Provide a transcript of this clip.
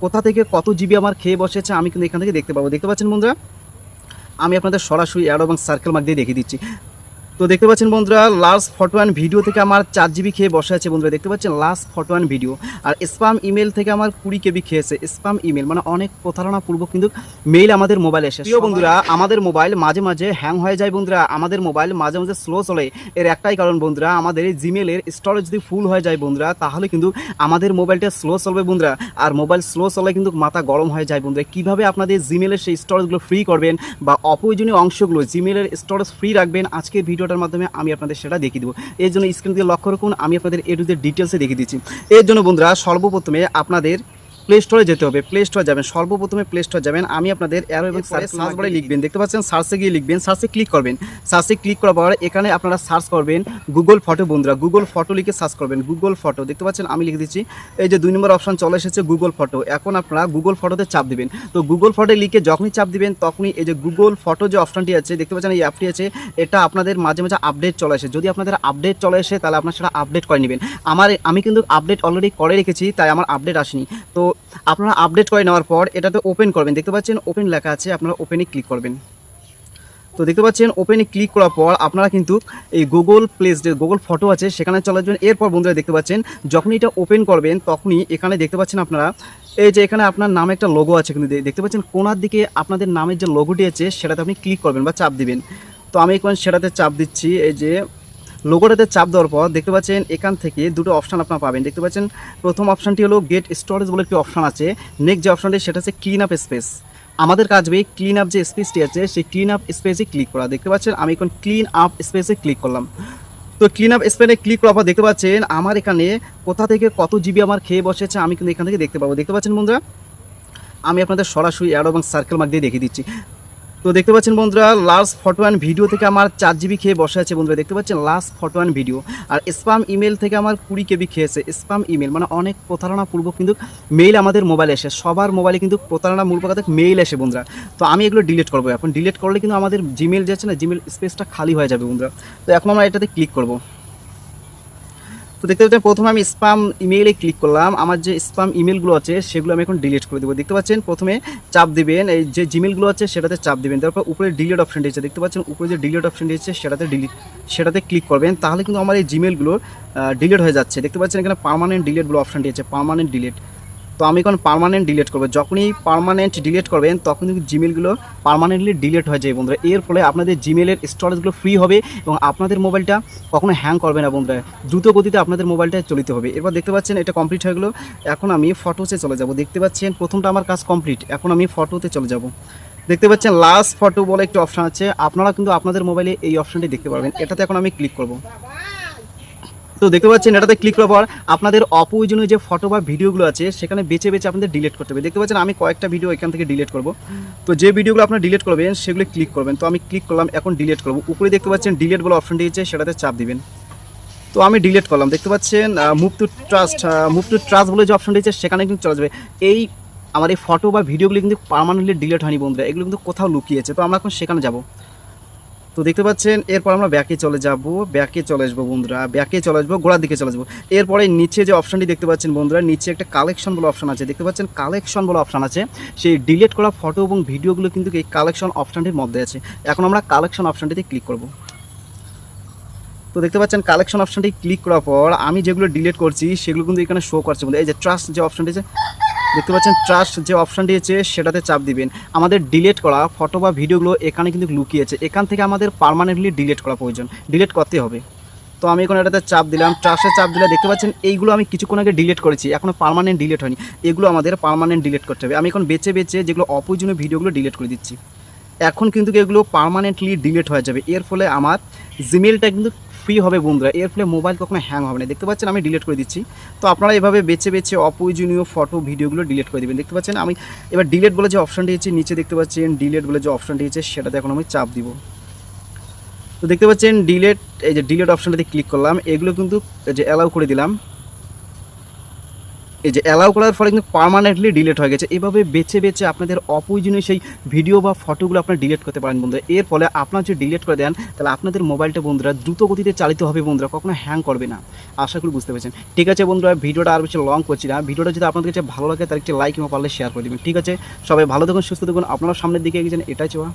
কোথা থেকে কত জিবি আমার খেয়ে বসেছে আমি কিন্তু এখান থেকে দেখতে পাবো। দেখতে পাচ্ছেন বন্ধুরা, আমি আপনাদের সরাসরি অ্যারো এবং সার্কেল মার্ক দিয়ে দেখিয়ে দিচ্ছি। তো দেখতে পাচ্ছেন বন্ধুরা, লাস্ট ফটো অ্যান্ড ভিডিও থেকে আমার 4 জিবি খেয়ে বসে আছে বন্ধুরা। দেখতে পাচ্ছেন লাস্ট ফটো অ্যান্ড ভিডিও। আর স্প্যাম ইমেল থেকে আমার 20 কেবি খেয়েছে। স্প্যাম ইমেল মানে অনেক প্রতারণাপূর্বক কিন্তু মেইল আমাদের মোবাইলে এসে। প্রিয় বন্ধুরা, আমাদের মোবাইল মাঝে মাঝে হ্যাং হয়ে যায় বন্ধুরা, আমাদের মোবাইল মাঝে মাঝে স্লো চলে। এর একটাই কারণ বন্ধুরা, আমাদের এই জিমেলের স্টোরেজ যদি ফুল হয়ে যায় বন্ধুরা, তাহলে কিন্তু আমাদের মোবাইলটা স্লো চলবে বন্ধুরা। আর মোবাইল স্লো চলে কিন্তু মাথা গরম হয়ে যায় বন্ধুরা। কীভাবে আপনাদের জিমেলের সেই স্টোরেজগুলো ফ্রি করবেন বা অপ্রয়োজনীয় অংশগুলো জিমেলের স্টোরেজ ফ্রি রাখবেন, আজকের ভিডিওটার মাধ্যমে আমি আপনাদের সেটা দেখিয়ে দেবো। এর জন্য স্ক্রিন দিয়ে লক্ষ্য রাখুন, আমি আপনাদের এ টু জেড ডিটেলসে দেখিয়ে দিচ্ছি। এর জন্য বন্ধুরা সর্বপ্রথমে আপনাদের প্লে স্টোরে যেতে হবে। প্লে স্টোরে যাবেন, সর্বপ্রথমে প্লে স্টোরে যাবেন। আমি আপনাদের অ্যারো এবং সার্চ বারে লিখবেন, দেখতে পাচ্ছেন সার্চে গিয়ে লিখবেন, সার্চে ক্লিক করবেন। সার্চে ক্লিক করার পর এখানে আপনারা সার্চ করবেন গুগল ফটো বন্ধুরা, গুগল ফটো লিখে সার্চ করবেন। গুগল ফটো দেখতে পাচ্ছেন, আমি লিখে দিচ্ছি। এই যে 2 নম্বর অপশন চলে এসেছে গুগল ফটো। এখন আপনারা গুগল ফটোতে চাপ দিবেন। তো গুগল ফটো লিখে যখনই চাপ দিবেন তখনই এই যে গুগল ফটো যে অপশনটি আছে দেখতে পাচ্ছেন, এই অ্যাপটি আছে, এটা আপনাদের মাঝে মাঝে আপডেট চলে আসে। যদি আপনাদের আপডেট চলে আসে তাহলে আপনারা সেটা আপডেট করে নেবেন। আমি কিন্তু আপডেট অলরেডি করে রেখেছি, তাই আমার আপডেট আসেনি। তো আপনারা আপডেট করে নেওয়ার পর এটাতে ওপেন করবেন। দেখতে পাচ্ছেন ওপেন লেখা আছে, আপনারা ওপেনে ক্লিক করবেন। তো দেখতে পাচ্ছেন ওপেনে ক্লিক করার পর আপনারা কিন্তু এই গুগল প্লেস যে গুগল ফটো আছে সেখানে চলে যাবেন। এরপর বন্ধুরা দেখতে পাচ্ছেন যখনই এটা ওপেন করবেন তখনই এখানে দেখতে পাচ্ছেন আপনারা এই যে এখানে আপনার নামে একটা লোগো আছে, কিন্তু দেখতে পাচ্ছেন কোনার দিকে আপনাদের নামের যে লোগোটি আছে সেটাতে আপনি ক্লিক করবেন বা চাপ দিবেন। তো আমি এখন সেটাতে চাপ দিচ্ছি। এই যে লোগোটাতে চাপ দেওয়ার পর দেখতে পাচ্ছেন এখান থেকে দুটো অপশান আপনারা পাবেন। দেখতে পাচ্ছেন প্রথম অপশানটি হলো গেট স্টোরেজ বলে একটি অপশান আছে। নেক্সট যে অপশানটি সেটা হচ্ছে ক্লিন আপ স্পেস। আমাদের কাজ হবে ক্লিন আপ যে স্পেসটি আছে সেই ক্লিন আপ স্পেসে ক্লিক করা। দেখতে পাচ্ছেন আমি এখন ক্লিন আপ স্পেসে ক্লিক করলাম। তো ক্লিন আপ স্পেসে ক্লিক করার পর দেখতে পাচ্ছেন আমার এখানে কোথা থেকে কত জিবি আমার খেয়ে বসেছে আমি কিন্তু এখান থেকে দেখতে পাবো। দেখতে পাচ্ছেন বন্ধুরা, আমি আপনাদের সরাসরি অ্যারো এবং সার্কেল মার্ক দিয়ে দেখিয়ে দিচ্ছি। তো দেখতে পাচ্ছেন বন্ধুরা, লাস্ট ফটো অ্যান্ড ভিডিও থেকে আমার 4 জিবি খেয়ে বসে আছে বন্ধুরা। দেখতে পাচ্ছেন লাস্ট ফটো অ্যান্ড ভিডিও। আর স্প্যাম ইমেল থেকে আমার 20 কেবি খেয়েছে। স্প্যাম ইমেল মানে অনেক প্রতারণাপূর্বক কিন্তু মেইল আমাদের মোবাইলে এসে। সবার মোবাইলে কিন্তু প্রতারণামূলক মেইল এসে বন্ধুরা। তো আমি এগুলো ডিলিট করবো। এখন ডিলিট করলে কিন্তু আমাদের জিমেল যে আছে না, জিমেল স্পেসটা খালি হয়ে যাবে বন্ধুরা। তো এখন আমরা এটাতে ক্লিক করবো। তো দেখতে পাচ্ছেন প্রথমে আমি স্প্যাম ইমেইলে ক্লিক করলাম। আমার যে স্প্যাম ইমেলগুলো আছে সেগুলো আমি এখন ডিলিট করে দেবো। দেখতে পাচ্ছেন প্রথমে চাপ দিবেন, এই যে জিমেলগুলো আছে সেটাতে চাপ দিবেন। তারপর উপরে ডিলিট অপশানটি আছে, দেখতে পাচ্ছেন উপরে যে ডিলিট অপশানটি আছে সেটাতে ক্লিক করবেন। তাহলে কিন্তু আমার এই জিমেলগুলো ডিলিট হয়ে যাচ্ছে। দেখতে পাচ্ছেন এখানে পার্মানেন্ট ডিলিট বলে অপশানটি আছে, পার্মানেন্ট ডিলিট। তো আমি এখন পার্মানেন্ট ডিলিট করবো। যখনই পার্মানেন্ট ডিলিট করবেন তখন কিন্তু জিমেলগুলো পার্মানেন্টলি ডিলিট হয়ে যায় বন্ধুরা। এর ফলে আপনাদের জিমেলের স্টোরেজগুলো ফ্রি হবে এবং আপনাদের মোবাইলটা কখনো হ্যাং করবে না বন্ধুরা। দ্রুত গতিতে আপনাদের মোবাইলটা চলিতে হবে। এবার দেখতে পাচ্ছেন এটা কমপ্লিট হয়ে গেলো। এখন আমি ফটোসে চলে যাব। দেখতে পাচ্ছেন প্রথমটা আমার কাজ কমপ্লিট। এখন আমি ফটোতে চলে যাব। দেখতে পাচ্ছেন লাস্ট ফটো বলে একটা অপশান আছে, আপনারা কিন্তু আপনাদের মোবাইলে এই অপশানটি দেখতে পারবেন। এটাতে এখন আমি ক্লিক করব। তো দেখতে পাচ্ছেন এটাতে ক্লিক করার পর আপনাদের অপ্রয়োজনীয় যে ফটো বা ভিডিওগুলো আছে সেখানে বেছে বেছে আপনাদের ডিলিট করতে হবে। দেখতে পাচ্ছেন আমি কয়েকটা ভিডিও এখান থেকে ডিলিট করব। তো যে ভিডিওগুলো আপনারা ডিলিট করবেন সেগুলো ক্লিক করবেন। তো আমি ক্লিক করলাম, এখন ডিলিট করব। উপরে দেখতে পাচ্ছেন ডিলিট বলে অপশন দিয়েছে, সেটাতে চাপ দিবেন। তো আমি ডিলিট করলাম। দেখতে পাচ্ছেন মুভ টু ট্রাস্ট বলে যে অপশন দিয়েছে সেখানে কিন্তু চলে যাবে। এই আমার এই ফটো বা ভিডিওগুলো কিন্তু পার্মানেন্টলি ডিলিট হয়নি বন্ধুরা, এগুলো কিন্তু কোথাও লুকিয়েছে। তো আমরা এখন সেখানে যাব। তো দেখতে পাচ্ছেন এরপর আমরা ব্যাকে চলে যাব, ব্যাকে চলে আসবো বন্ধুরা, ব্যাকে চলে আসবো, গোড়ার দিকে চলে আসবো। এরপরে নিচে যে অপশানটি দেখতে পাচ্ছেন বন্ধুরা, নিচে একটা কালেকশন বলে অপশান আছে। দেখতে পাচ্ছেন কালেকশন বলে অপশান আছে, সেই ডিলিট করা ফটো এবং ভিডিওগুলো কিন্তু এই কালেকশন অপশানটির মধ্যে আছে। এখন আমরা কালেকশন অপশানটিতে ক্লিক করব। তো দেখতে পাচ্ছেন কালেকশন অপশানটি ক্লিক করার পর আমি যেগুলো ডিলিট করছি সেগুলো কিন্তু এখানে শো করছে বন্ধু। এই যে ট্রাস্ট যে অপশানটি আছে, দেখতে পাচ্ছেন ট্রাস্ট যে অপশানটি আছে সেটাতে চাপ দিবেন। আমাদের ডিলিট করা ফটো বা ভিডিওগুলো এখানে কিন্তু লুকিয়েছে, এখান থেকে আমাদের পার্মানেন্টলি ডিলিট করা প্রয়োজন, ডিলিট করতে হবে। তো আমি এখন এটাতে চাপ দিলাম, ট্রাস্টে চাপ দিলে দেখতে পাচ্ছেন এইগুলো আমি কিছুক্ষণ আগে ডিলিট করেছি, এখনও পার্মানেন্ট ডিলিট হয়নি। এগুলো আমাদের পার্মানেন্ট ডিলিট করতে হবে। আমি এখন বেছে বেছে যেগুলো অপ্রয়োজনীয় ভিডিওগুলো ডিলিট করে দিচ্ছি। এখন কিন্তু এগুলো পার্মানেন্টলি ডিলিট হয়ে যাবে। এর ফলে আমার জিমেলটা কিন্তু ফ্রি হবে বন্ধুরা, এর ফলে মোবাইল কখনো হ্যাং হবে না। দেখতে পাচ্ছেন আমি ডিলিট করে দিচ্ছি। তো আপনারা এভাবে বেছে বেছে অপ্রয়োজনীয় ফটো ভিডিওগুলো ডিলিট করে দেবেন। দেখতে পাচ্ছেন আমি এবার ডিলিট বলে যে অপশানটি আছে নিচে দেখতে পাচ্ছেন ডিলিট বলে যে অপশানটি আছে সেটাতে এখন আমি চাপ দিব। তো দেখতে পাচ্ছেন ডিলিট, এই যে ডিলিট অপশানটাতে ক্লিক করলাম, এগুলো কিন্তু যে অ্যালাউ করে দিলাম। এই যে অ্যালাউ করার ফলে কিন্তু পার্মানেন্টলি ডিলিট হয়ে গেছে। এভাবে বেছে বেছে আপনাদের অপ্রয়োজনীয় সেই ভিডিও বা ফটোগুলো আপনারা ডিলিট করতে পারেন বন্ধুরা। এর ফলে আপনারা যদি ডিলিট করে দেন তাহলে আপনাদের মোবাইলটা বন্ধুরা দ্রুত গতিতে চালিত হবে বন্ধুরা, কখনো হ্যাং করবে না। আশা করি বুঝতে পেরেছেন। ঠিক আছে বন্ধুরা, ভিডিওটা আর বেশি লং করছি না। ভিডিওটা যদি আপনাদের কাছে ভালো লাগে তাহলে একটি লাইক এবং পারলে শেয়ার করে দেবেন। ঠিক আছে, সবাই ভালো থাকুন, সুস্থ থাকুন, আপনারা সামনের দিকে এগিয়ে যান, এটাই চাওয়া।